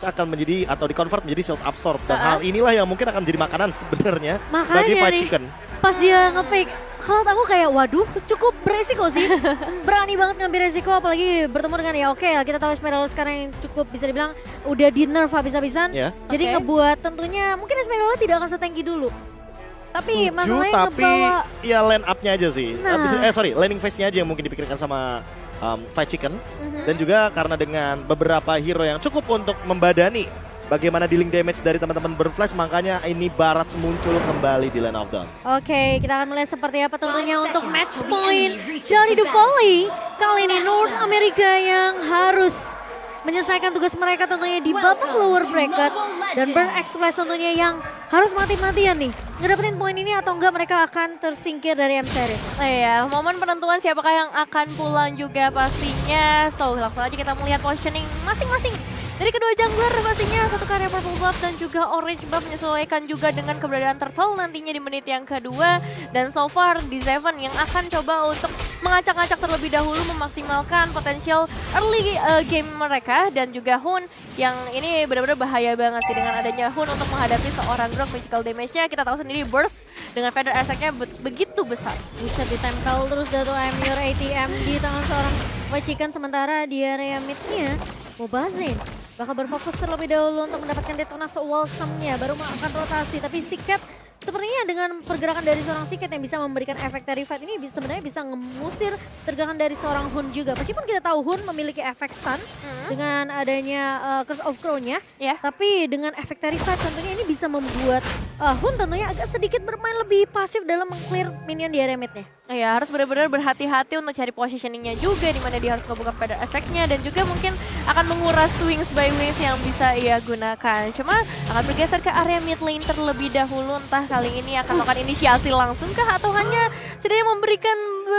akan menjadi atau di-convert menjadi shield absorb. Dan hal inilah yang mungkin akan menjadi makanan sebenarnya bagi Fight Chicken. Pas dia nge-pick, kalau aku kayak waduh cukup beresiko sih. Berani banget ngambil resiko apalagi bertemu dengan ya oke kita tahu Esmeralda sekarang yang cukup bisa dibilang udah di nerf habis-habisan. Jadi ngebuat tentunya mungkin Esmeralda tidak akan setenggi dulu. Tapi masalahnya ngebawa ya line up-nya aja sih. Nah. Landing phase-nya aja yang mungkin dipikirkan sama Fight Chicken. Dan juga karena dengan beberapa hero yang cukup untuk membadani bagaimana dealing damage dari teman-teman Burn Flash, makanya ini Barat muncul kembali di Lane of Dawn. Oke, kita akan melihat seperti apa tentunya untuk match point dari The Volley. Kali ini North America yang harus menyelesaikan tugas mereka tentunya di babak lower bracket. Dan Burn Express tentunya yang harus mati-matian nih. Ngedapetin poin ini atau enggak mereka akan tersingkir dari M-Series. Iya, momen penentuan siapakah yang akan pulang juga pastinya. So, langsung aja kita melihat positioning masing-masing dari kedua jungler pastinya. Satu karya purple buff dan juga orange buff menyesuaikan juga dengan keberadaan turtle nantinya di menit yang kedua. Dan so far di Seven yang akan coba untuk mengacak-acak terlebih dahulu memaksimalkan potensial early game mereka. Dan juga Hun yang ini benar-benar bahaya banget sih dengan adanya Hun untuk menghadapi seorang Grok. Magical damage-nya kita tahu sendiri burst dengan feather attack-nya begitu besar. Bisa ditempel terus Dato Emir ATM di tangan seorang White Chicken, sementara di area mid-nya Mobazin bakal berfokus terlebih dahulu untuk mendapatkan detonasi welcome-nya, baru akan rotasi. Tapi Siket sepertinya dengan pergerakan dari seorang Siket yang bisa memberikan efek dari fight ini sebenarnya bisa mengusir pergerakan dari seorang Hun juga. Meskipun kita tahu Hun memiliki efek stun dengan adanya Curse of Crown-nya, tapi dengan efek dari fight tentunya ini bisa membuat Hun tentunya agak sedikit bermain lebih pasif dalam meng-clear minion di area mid-nya. Ya, harus benar-benar berhati-hati untuk cari positioningnya juga, di mana dia harus ngebuka feather attack-nya dan juga mungkin akan menguras wings by wings yang bisa ia gunakan. Cuma akan bergeser ke area mid lane terlebih dahulu, entah kali ini akan melakukan inisiasi langsung kah atau hanya setidaknya memberikan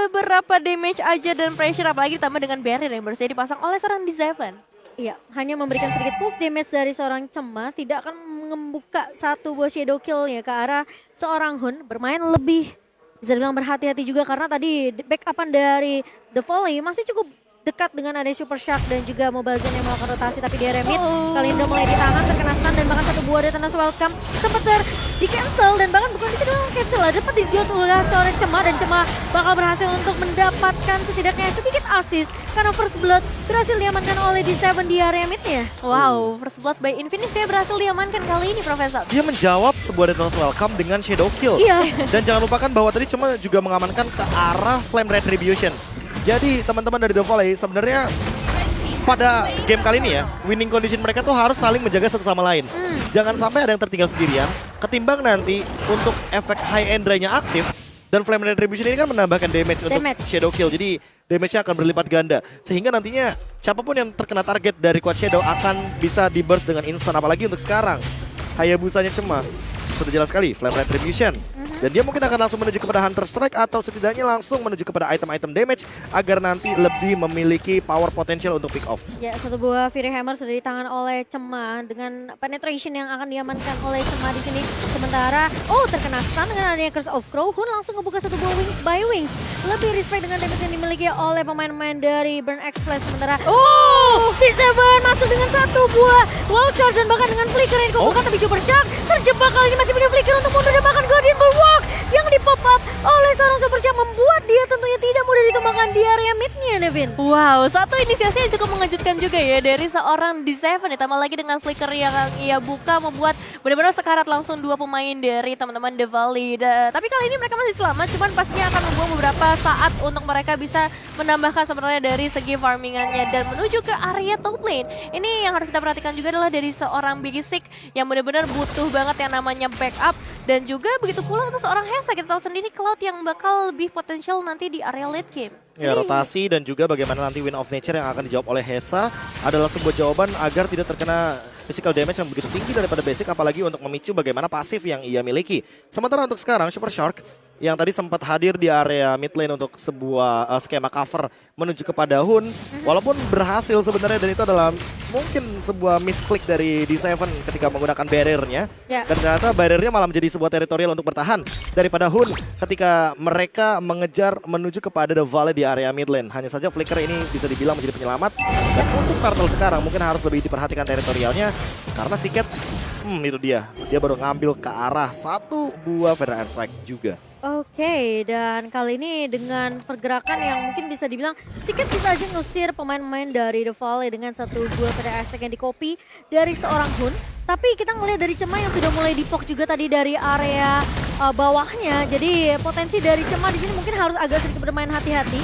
beberapa damage aja dan pressure, apalagi ditambah dengan barrier yang baru saja dipasang oleh seorang Dezevan. Iya, hanya memberikan sedikit poke damage dari seorang Cema, tidak akan membuka satu buah shadow kill ya ke arah seorang Hun. Bermain lebih bisa dibilang berhati-hati juga karena tadi backupan dari The Volley masih cukup dekat dengan ada Super Shark dan juga Mobile Zen yang melakukan rotasi, tapi di area mid Kalindo mulai di tangan, terkena stun dan bahkan satu buah detonasi welcome sempat di cancel dan bahkan bukan bisa dibilang cancel lah, dapat dijual oleh seorang Cema dan Cema bakal berhasil untuk mendapatkan setidaknya sedikit assist karena first blood berhasil diamankan oleh D7 di area midnya. Wow, first blood by Infinix ya berhasil diamankan kali ini, Profesor. Dia menjawab sebuah detonasi welcome dengan shadow kill. Dan jangan lupakan bahwa tadi Cema juga mengamankan ke arah Flame Retribution. Jadi teman-teman dari The Volley sebenarnya pada game kali ini ya, winning condition mereka tuh harus saling menjaga satu sama lain. Jangan sampai ada yang tertinggal sendirian, ketimbang nanti untuk efek high end nya aktif, dan Flame Retribution ini kan menambahkan damage untuk Shadow Kill, jadi damage-nya akan berlipat ganda. Sehingga nantinya siapapun yang terkena target dari Quad Shadow akan bisa di-burst dengan instan, apalagi untuk sekarang. Hayabusanya Cema, sudah jelas sekali, Flame Retribution. Dan dia mungkin akan langsung menuju kepada Hunter Strike atau setidaknya langsung menuju kepada item-item damage agar nanti lebih memiliki power potential untuk pick off. Ya, satu buah Fury Hammer sudah di tangan oleh Cema dengan penetration yang akan diamankan oleh Cema di sini. Sementara terkena stun dengan adanya Curse of Crow, Hun langsung ngebuka satu buah wings by wings. Lebih respect dengan damage yang dimiliki oleh pemain-pemain dari Burn Express. Sementara D7 masuk dengan satu buah wall charge dan bahkan dengan flicker yang dikumpulkan, tapi Super Shark terjebak kali ini masih punya flicker untuk mundur dan bahkan Guardian Bulwark yang di pop up oleh seorang Super Shark membuat dia tentunya tidak mudah ditumbangkan di area midnya, Nevin. Wow, satu inisiasi yang cukup mengejutkan juga ya dari seorang D7, ditambah lagi dengan flicker yang ia buka membuat benar-benar sekarat langsung dua pemain dari teman-teman The Volley. Tapi kali ini mereka masih selamat, cuman pastinya akan membuang beberapa saat untuk mereka bisa menambahkan sebenarnya dari segi farmingannya dan menuju ke area top lane. Ini yang harus kita perhatikan juga adalah dari seorang Basic yang benar-benar butuh banget yang namanya backup, dan juga begitu pula untuk seorang Hesa. Kita tahu sendiri Cloud yang bakal lebih potensial nanti di area late game. Ya, rotasi dan juga bagaimana nanti Wind of Nature yang akan dijawab oleh Hesa adalah sebuah jawaban agar tidak terkena physical damage yang begitu tinggi daripada Basic, apalagi untuk memicu bagaimana pasif yang ia miliki. Sementara untuk sekarang Super Shark yang tadi sempat hadir di area mid lane untuk sebuah skema cover menuju kepada Hun, walaupun berhasil sebenarnya, dan itu adalah mungkin sebuah misklik dari D7 ketika menggunakan barrier-nya. Ya. Dan ternyata barrier-nya malah menjadi sebuah teritorial untuk bertahan daripada Hun ketika mereka mengejar menuju kepada The Valley di area mid lane. Hanya saja Flicker ini bisa dibilang menjadi penyelamat. Dan untuk Turtle sekarang mungkin harus lebih diperhatikan teritorialnya karena Siket, itu dia. Dia baru ngambil ke arah satu buah Feather Airstrike juga. Oke, dan kali ini dengan pergerakan yang mungkin bisa dibilang Siket bisa aja ngusir pemain-pemain dari The Valley dengan satu buah pada aspek yang di-copy dari seorang Hun. Tapi kita ngelihat dari Cema yang sudah mulai dipok juga tadi dari area bawahnya. Jadi potensi dari Cema di sini mungkin harus agak sedikit bermain hati-hati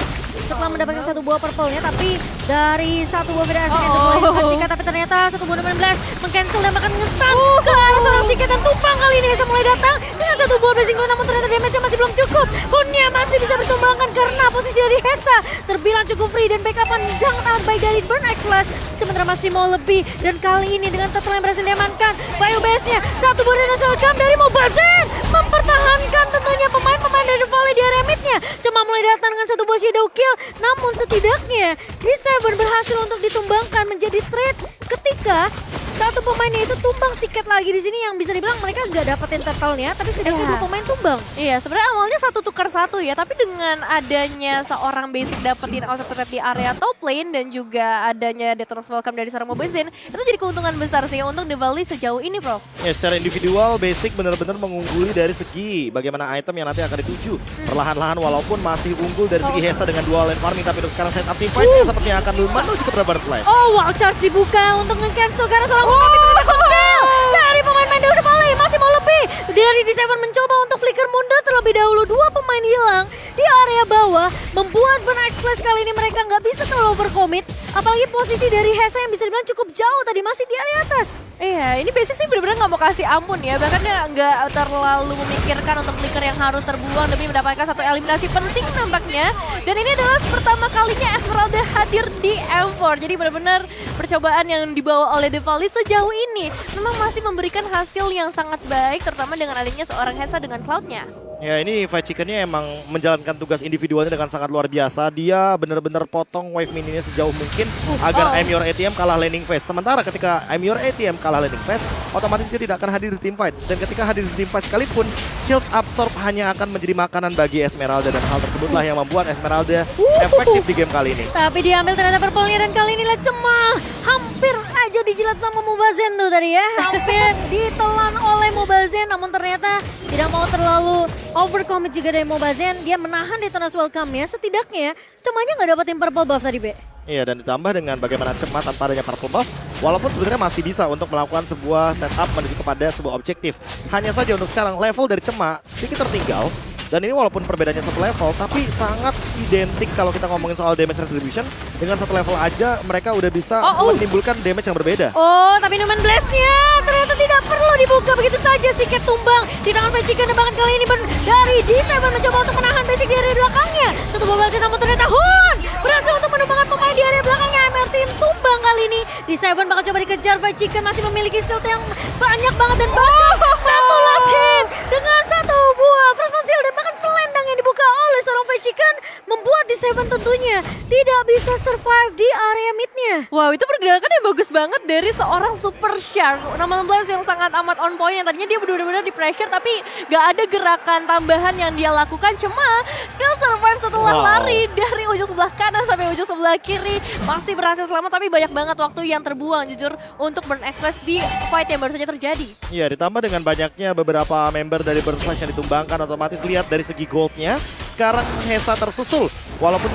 setelah mendapatkan satu buah purple-nya. Tapi dari satu buah pada aspek yang mulai dipastikan, tapi ternyata satu buah 16 meng-cancel dan bahkan ngesan ke arah seorang Siket dan tumpang kali ini Hesa mulai datang dengan satu buah blessing blow, namun ternyata damage-nya masih belum cukup. Hunnya masih bisa bertumbangkan karena posisi dari Hesa terbilang cukup free dan backup-an sangat amat baik dari Burn X Flash. Sementara masih mau lebih dan kali ini dengan turtle yang berhasil diamankan, bio base-nya satu buah dinosaur come dari Mobile Zen mempertahankan tentunya pemain-pemain dari The Valley di area mid-nya. Cuma mulai datang dengan satu buah shadow kill, namun setidaknya D7 berhasil untuk ditumbangkan menjadi trade ketika satu pemainnya itu tumbang. Siket lagi di sini yang bisa dibilang mereka nggak dapetin turtle-nya, tapi setidaknya dua pemain tumbang. Iya, sebenarnya awalnya satu tukar satu ya, tapi dengan adanya seorang basic dapetin outside turret di area top lane dan juga adanya Detona's Welcome dari seorang Mobile Zen, itu jadi keuntungan besar sih untuk The Valley sejauh ini, Prof. Ya, secara individual basic benar-benar mengungguli dari segi bagaimana item yang nanti akan dituju. Perlahan-lahan walaupun masih unggul dari segi Hesa dengan dual lane farming, tapi untuk sekarang setup team fight-nya sepertinya akan menuju ke Rubber Flash. Oh, wow, charge dibuka untuk nge-cancel karena seorang tapi ternyata cancel dari pemain-pemain dari The Valley. Masih mau lebih dari D7 mencoba untuk flicker mundur terlebih dahulu. Dua pemain hilang di area bawah membuat Burn X Flash kali ini mereka nggak bisa terlalu overcommit. Apalagi posisi dari Hesa yang bisa dibilang cukup jauh tadi masih di area atas. Iya, ini basic sih benar-benar nggak mau kasih ampun ya. Bahkan dia nggak terlalu memikirkan untuk flicker yang harus terbuang demi mendapatkan satu eliminasi penting nampaknya. Dan ini adalah pertama kalinya Esmeralda hadir di M4. Jadi benar-benar percobaan yang dibawa oleh The Valley sejauh ini memang masih memberikan hasil yang sangat baik, terutama dengan adanya seorang Hesa dengan cloud-nya. Ya, ini Fight Chicken-nya emang menjalankan tugas individualnya dengan sangat luar biasa. Dia benar-benar potong wave mininya sejauh mungkin agar I'm Your ATM kalah laning phase. Sementara ketika I'm Your ATM kalah laning phase, otomatis dia tidak akan hadir di team fight. Dan ketika hadir di team fight sekalipun, shield absorb hanya akan menjadi makanan bagi Esmeralda. Dan hal tersebutlah yang membuat Esmeralda efektif di game kali ini. Tapi diambil ternyata purple-nya dan kali ini lihat Cema hampir aja dijilat sama Mobile Zen tuh tadi ya. Hampir ditelan oleh Mobile Zen, namun ternyata tidak mau terlalu overcommit juga dari Mobile Zen. Dia menahan Detona's Welcome-nya. Setidaknya Cemanya nggak dapetin purple buff tadi, Be. Iya, dan ditambah dengan bagaimana Cema tanpa adanya purple buff, walaupun sebenarnya masih bisa untuk melakukan sebuah setup menuju kepada sebuah objektif. Hanya saja untuk sekarang level dari Cema sedikit tertinggal. Dan ini walaupun perbedaannya satu level, tapi sangat identik kalau kita ngomongin soal damage retribution. Dengan satu level aja mereka udah bisa menimbulkan damage yang berbeda. Oh, tapi Numan Blast-nya ternyata tidak perlu dibuka begitu saja. Siket tumbang di tangan Fight Chicken. Dan bahkan kali ini dari D7 mencoba untuk menahan basic di area belakangnya. Satu bobal namun ternyata Hun berhasil untuk menumbangkan pemain di area belakangnya. MRT tumbang kali ini. D7 bakal coba dikejar. Fight Chicken masih memiliki shield yang banyak banget dan bahkan satu last hit dengan satu buah frostman shield dan bahkan selendang yang dibuka oleh seorang Fight Chicken membuat D7 tentunya tidak bisa survive di area mid-nya. Wow, itu pergerakan yang bagus banget dari seorang Super Shark. Nama Blast yang sangat amat on point, yang tadinya dia benar-benar di pressure tapi gak ada gerakan tambahan yang dia lakukan. Cuma still survive setelah lari dari ujung sebelah kanan sampai ujung sebelah kiri. Masih berhasil selamat tapi banyak banget waktu yang terbuang jujur untuk Burn Express di fight yang baru saja terjadi. Iya, ditambah dengan banyaknya beberapa member dari Burn Flash yang ditumbangkan, otomatis lihat dari segi goldnya. Sekarang Hesa tersusul walaupun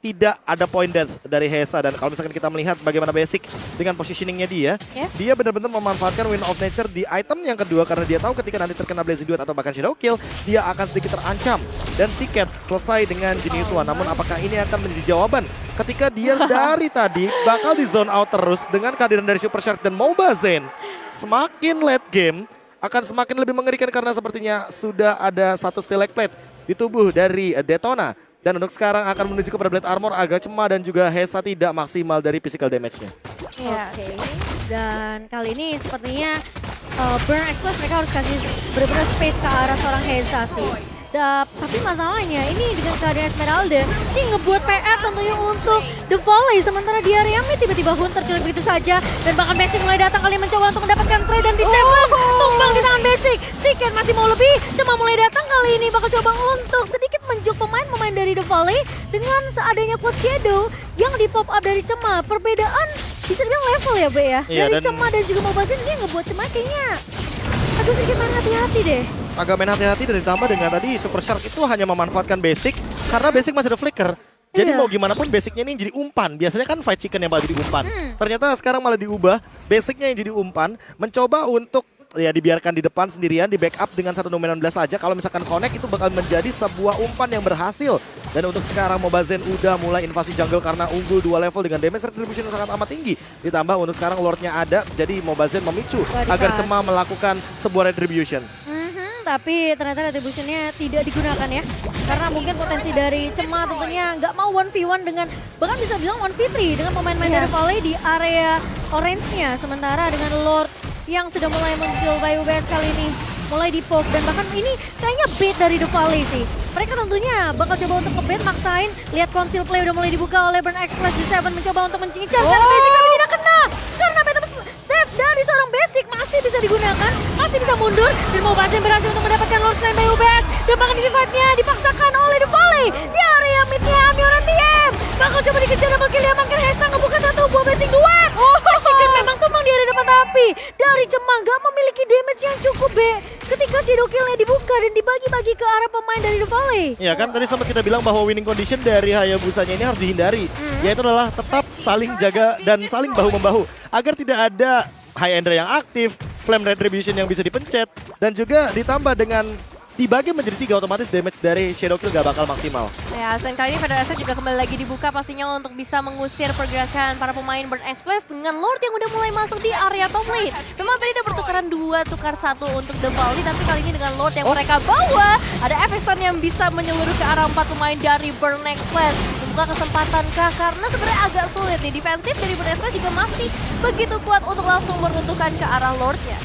tidak ada point death dari Hesa. Dan kalau misalkan kita melihat bagaimana basic dengan positioningnya dia benar-benar memanfaatkan Wind of Nature di item yang kedua. Karena dia tahu ketika nanti terkena Blazing Duet atau bahkan Shadow Kill, dia akan sedikit terancam. Dan Siket selesai dengan Genius One. Namun apakah ini akan menjadi jawaban ketika dia dari tadi bakal di zone out terus dengan kehadiran dari Super Shark dan Mobile Zen. Semakin late game akan semakin lebih mengerikan karena sepertinya sudah ada satu stalactite di tubuh dari Detona. Dan untuk sekarang akan menuju kepada Blade Armor agar Cema dan juga Hesa tidak maksimal dari physical damage-nya. Oke. Dan kali ini sepertinya Burn Express mereka harus kasih benar-benar space ke arah seorang Hesa sih. Tapi masalahnya ini dengan kehadiran Esmeralda ini ngebuat PR tentunya untuk The Volley. Sementara di area mid tiba-tiba Hun terculik begitu saja. Dan bahkan Basic mulai datang kali mencoba untuk mendapatkan trade dan D7 tumbang di tangan Basic. Siken masih mau lebih, cuma mulai datang kali ini bakal coba untuk sedikit menjuk pemain-pemain dari The Volley. Dengan seadanya Quad Shadow yang di pop up dari Cema. Perbedaan bisa dibilang level ya Be ya. Iya, dari dan Cema dan juga Mobazin dia ngebuat Cema kayaknya agak sedikit main hati-hati deh. agak main hati-hati dan ditambah dengan tadi Super Shark itu hanya memanfaatkan Basic karena Basic masih ada flicker. Jadi Iya. mau gimana pun basicnya ini jadi umpan. Biasanya kan Fight Chicken yang malah jadi umpan. Ternyata sekarang malah diubah, basicnya yang jadi umpan. Mencoba untuk ya dibiarkan di depan sendirian, di backup dengan 1-16 saja. Kalau misalkan connect itu bakal menjadi sebuah umpan yang berhasil. Dan untuk sekarang Mobazin udah mulai invasi jungle karena unggul 2 level dengan damage retribution yang sangat amat tinggi. Ditambah untuk sekarang Lordnya ada, jadi Mobazin memicu agar Cema melakukan sebuah retribution. Tapi ternyata retributionnya tidak digunakan ya. Karena mungkin potensi dari Cema tentunya nggak mau 1v1 dengan, bahkan bisa bilang 1v3 dengan pemain-pemain dari Volley di area orange-nya. Sementara dengan Lord yang sudah mulai muncul by UBS kali ini. Mulai di poke dan bahkan ini kayaknya bait dari The Volley sih. Mereka tentunya bakal coba untuk nge-bait, maksain. Lihat conceal play udah mulai dibuka oleh Burn Express di Seven mencoba untuk mencincar. Karena Basic tapi tidak kena. Karena Beta Death dari seorang Basic masih bisa digunakan. Masih bisa mundur. Dan Mobazin berhasil untuk mendapatkan Lord Slam by UBS. Dan bahkan di fight-nya dipaksakan oleh The Volley. Di area mid-nya Amioran TM. Bakal coba dikejar double kill. Diamankan Hesa ngebuka satu buah Basic duet. Chicken memang tumbang di area depan tapi dari Cema nggak memiliki damage yang cukup be. Ketika shadow kill-nya dibuka dan dibagi-bagi ke arah pemain dari The Volley. Ya kan tadi sempat kita bilang bahwa winning condition dari Hayabusanya ini harus dihindari. Yaitu adalah tetap saling jaga dan saling bahu-membahu. Agar tidak ada High Ender yang aktif, Flame Retribution yang bisa dipencet. Dan juga ditambah dengan dibagi menjadi 3 otomatis damage dari Shadow Kill gak bakal maksimal. Ya, dan kali ini Federasi juga kembali lagi dibuka pastinya untuk bisa mengusir pergerakan para pemain Burn Express dengan Lord yang udah mulai masuk di area top lane. Memang tadi ada pertukaran 2, tukar 1 untuk The Volley, tapi kali ini dengan Lord yang mereka bawa, ada FX Stun yang bisa menyeluruh ke arah 4 pemain dari Burn Express. Membuka kesempatan kah? Karena sebenarnya agak sulit nih, defensif dari Burn Express juga masih begitu kuat untuk langsung meruntuhkan ke arah Lordnya.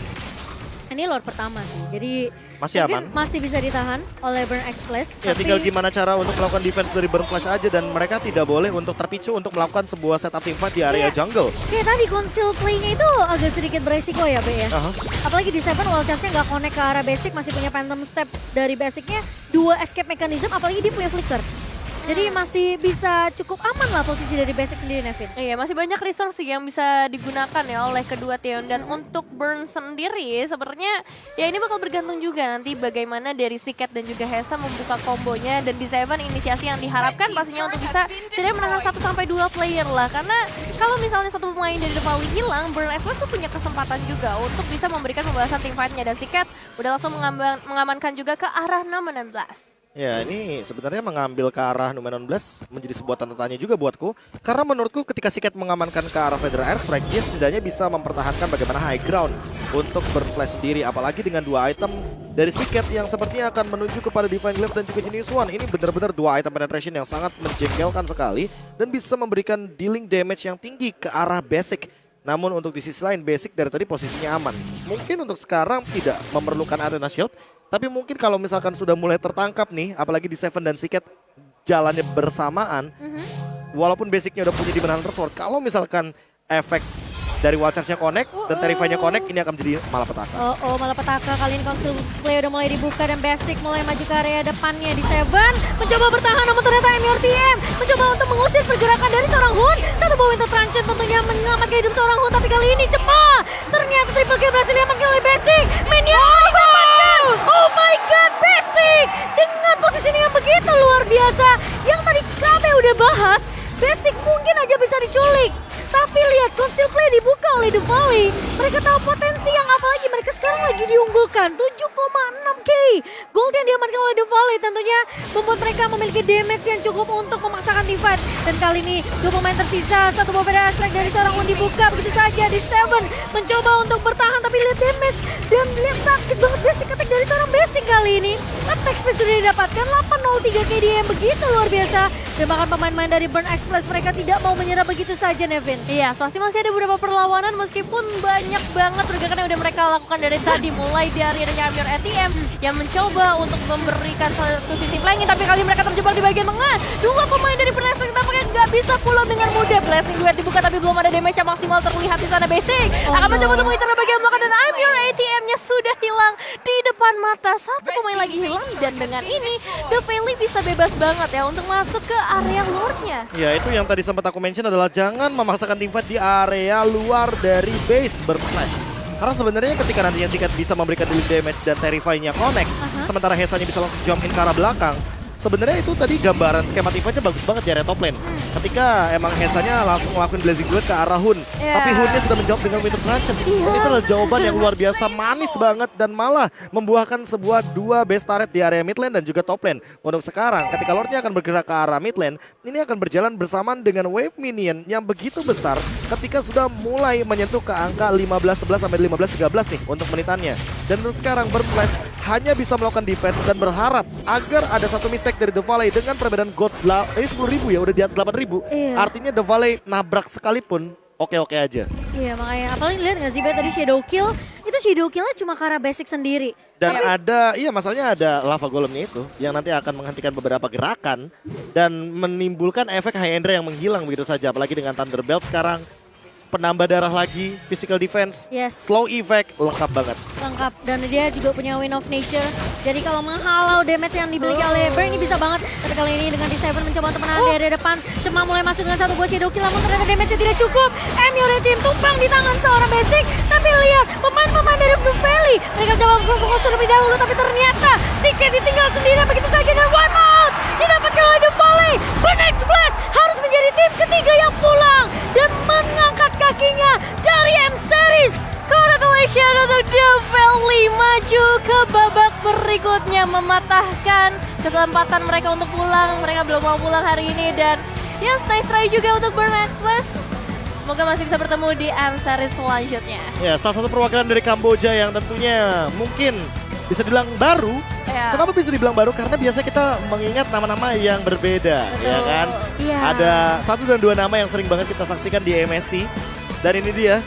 Ini Lord pertama sih, jadi Masih mungkin aman. masih bisa ditahan oleh Burn Express. Ya tinggal gimana cara untuk melakukan defense dari Burn Flash aja. Dan mereka tidak boleh untuk terpicu untuk melakukan sebuah setup teamfight di area jungle. Kayak tadi conceal play-nya itu agak sedikit beresiko ya Be ya. Apalagi di Seven wall charge-nya nggak connect ke arah Basic, masih punya phantom step dari Basic-nya, 2 escape mechanism, apalagi dia punya flicker. Jadi masih bisa cukup aman lah posisi dari Basic sendiri Nevin. Iya, masih banyak resource yang bisa digunakan ya oleh kedua tim. Dan untuk Burn sendiri sebenarnya ya ini bakal bergantung juga nanti bagaimana dari Siket dan juga Hesa membuka kombonya. Dan di Seven inisiasi yang diharapkan pastinya untuk bisa tidak menahan 1-2 player lah. Karena kalau misalnya satu pemain dari The Volley hilang, Burn Express tuh punya kesempatan juga untuk bisa memberikan pembalasan tim fight-nya. Dan Siket udah langsung mengamankan juga ke arah 6-16. Ya ini sebenarnya mengambil ke arah Numenon Blast menjadi sebuah tanda tanya juga buatku. Karena menurutku ketika Siket mengamankan ke arah Federal Airstrike, dia setidaknya bisa mempertahankan bagaimana high ground untuk Burn-Flash sendiri. Apalagi dengan 2 item dari Siket yang sepertinya akan menuju kepada Divine Glaive dan juga Genius One. Ini benar-benar 2 item penetration yang sangat menjengkelkan sekali. Dan bisa memberikan dealing damage yang tinggi ke arah Basic. Namun untuk di sisi lain Basic dari tadi posisinya aman. Mungkin untuk sekarang tidak memerlukan Arena Shield. Tapi mungkin kalau misalkan sudah mulai tertangkap nih, apalagi di Seven dan Siket jalannya bersamaan, walaupun Basicnya udah punya di menahan Sword, kalau misalkan efek dari wall charge-nya connect dan Terrify-nya connect, ini akan menjadi malapetaka. Malapetaka kali ini conceal play udah mulai dibuka dan Basic mulai maju ke area depannya di Seven. Mencoba bertahan namun ternyata MRTM mencoba untuk mengusir pergerakan dari seorang Hun. Satu bawah Winter Truncheon tentunya menyelamatkan hidup seorang Hun, tapi kali ini Cema ternyata triple kill berhasil diamankan oleh Basic. Minion didapatkan. Oh my god, Basic dengan posisi yang begitu luar biasa. Yang tadi kami udah bahas, Basic mungkin aja bisa diculik. Tapi lihat conceal play dibuka oleh The Volley. Mereka tahu potensi yang apalagi mereka sekarang lagi diunggulkan. 7,6k gold yang diamankan oleh The Volley tentunya membuat mereka memiliki damage yang cukup untuk memaksakan team fight. Dan kali ini 2 pemain tersisa. Satu berbeda aspek dari seorang Hun dibuka begitu saja di Seven. Mencoba untuk bertahan tapi lihat damage. Dan lihat sakit banget Basic attack dari seorang Basic kali ini. Attack XP sudah didapatkan, 803 KD yang begitu luar biasa. Dan bahkan pemain-pemain dari Burn Express mereka tidak mau menyerah begitu saja, Nevin. Iya, pasti masih ada beberapa perlawanan meskipun banyak banget pergerakan yang udah mereka lakukan dari tadi. Mulai dari adanya Amir ATM yang mencoba untuk memberikan satu sisi flanking, tapi kali mereka terjebak di bagian tengah. Dua pemain dari Burn Express tampaknya nggak bisa pulang dengan mudah. Blessing duet dibuka tapi belum ada damage yang maksimal terlihat di sana. Basic akan mencoba untuk mengincar bagian belakang dan Amir ATM-nya sudah hilang di depan mata. Satu pemain lagi hilang dan dengan ini The Valley bisa bebas banget ya untuk masuk ke area Lord-nya. Ya itu yang tadi sempat aku mention adalah jangan memaksakan teamfight di area luar dari base berflash. Karena sebenarnya ketika nantinya Sikat bisa memberikan dealing damage dan Terrify-nya connect, sementara Hesa-nya bisa langsung jump in ke arah belakang, sebenarnya itu tadi gambaran skema teamfight-nya bagus banget di area top lane. Ketika emang Hesa-nya langsung ngelakuin Blazing Duet ke arah Hun, tapi Hun-nya sudah menjawab dengan Winter Branches. Dan itu adalah jawaban yang luar biasa manis banget dan malah membuahkan sebuah dua base turret di area mid lane dan juga top lane. Untuk sekarang ketika Lord-nya akan bergerak ke arah mid lane, ini akan berjalan bersamaan dengan wave minion yang begitu besar ketika sudah mulai menyentuh ke angka 15-11 sampai 15-13 nih untuk menitannya. Dan untuk sekarang Burn-Flash hanya bisa melakukan defense dan berharap agar ada satu mistake dari The Valley dengan perbedaan gold ini 10.000 ya, udah di atas 8.000. Artinya The Valley nabrak sekalipun oke-oke aja. Iya makanya, apalagi lihat nggak sih Bay tadi Shadow Kill, itu Shadow Kill-nya cuma karena basic sendiri. Dan masalahnya ada lava golemnya itu yang nanti akan menghentikan beberapa gerakan dan menimbulkan efek high ender yang menghilang begitu saja. Apalagi dengan Thunderbelt sekarang, penambah darah lagi, physical defense, slow effect, lengkap banget. Lengkap, dan dia juga punya Wind of Nature. Jadi kalau menghalau damage yang dimiliki oleh Burn ini bisa banget. Tapi kali ini dengan D7 mencoba untuk menahan dari depan. Cuma mulai masuk dengan satu buah Shadow Kill, namun ternyata damage-nya tidak cukup. Emure Team tumpang di tangan seorang basic. Tapi lihat, pemain-pemain dari Blue Valley, mereka coba fokus terlebih dahulu, tapi ternyata Sikat ditinggal sendirian begitu saja dan wipe out. Didapatkan oleh The Valley. Burn Express harus menjadi tim ketiga yang pulang dan mengangkat kakinya dari M-Series. Congratulations untuk The Valley maju ke babak berikutnya, mematahkan kesempatan mereka untuk pulang. Mereka belum mau pulang hari ini dan yes, nice try juga untuk Burn Express. Semoga masih bisa bertemu di M-Series selanjutnya. Ya, salah satu perwakilan dari Kamboja yang tentunya mungkin bisa dibilang baru. Kenapa bisa dibilang baru? Karena biasa kita mengingat nama-nama yang berbeda. Betul. Ya kan? Ada 1 dan 2 nama yang sering banget kita saksikan di MSC. Dan ini dia,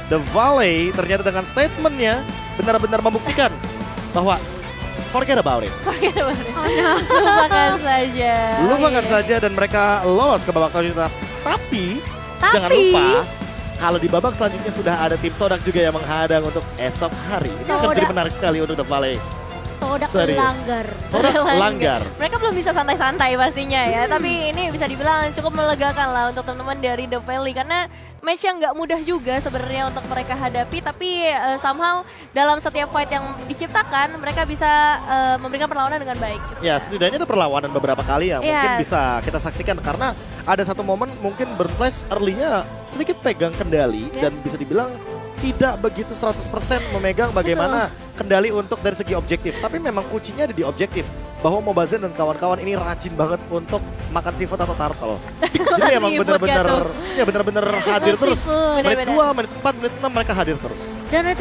The Valley ternyata dengan statementnya benar-benar membuktikan bahwa forget about it. Forget about it. Lupakan saja. Lupakan saja dan mereka lolos ke babak selanjutnya. Tapi jangan lupa kalau di babak selanjutnya sudah ada tim Todak juga yang menghadang untuk esok hari. Ini akan jadi menarik sekali untuk The Valley. Todak langgar. Todak langgar. Mereka belum bisa santai-santai pastinya ya. Tapi ini bisa dibilang cukup melegakan lah untuk teman-teman dari The Valley. Karena match yang nggak mudah juga sebenarnya untuk mereka hadapi. Tapi somehow dalam setiap fight yang diciptakan mereka bisa memberikan perlawanan dengan baik. Ya setidaknya ada perlawanan beberapa kali yang mungkin bisa kita saksikan. Karena ada satu momen mungkin Burn-Flash early-nya sedikit pegang kendali. Dan bisa dibilang tidak begitu 100% memegang bagaimana kendali untuk dari segi objektif. Tapi memang kuncinya ada di objektif. Bahwa Mobazen dan kawan-kawan ini rajin banget untuk makan seafood atau turtle. Jadi emang benar-benar hadir terus. Menit 2, menit 4, menit 6 mereka hadir terus. Dan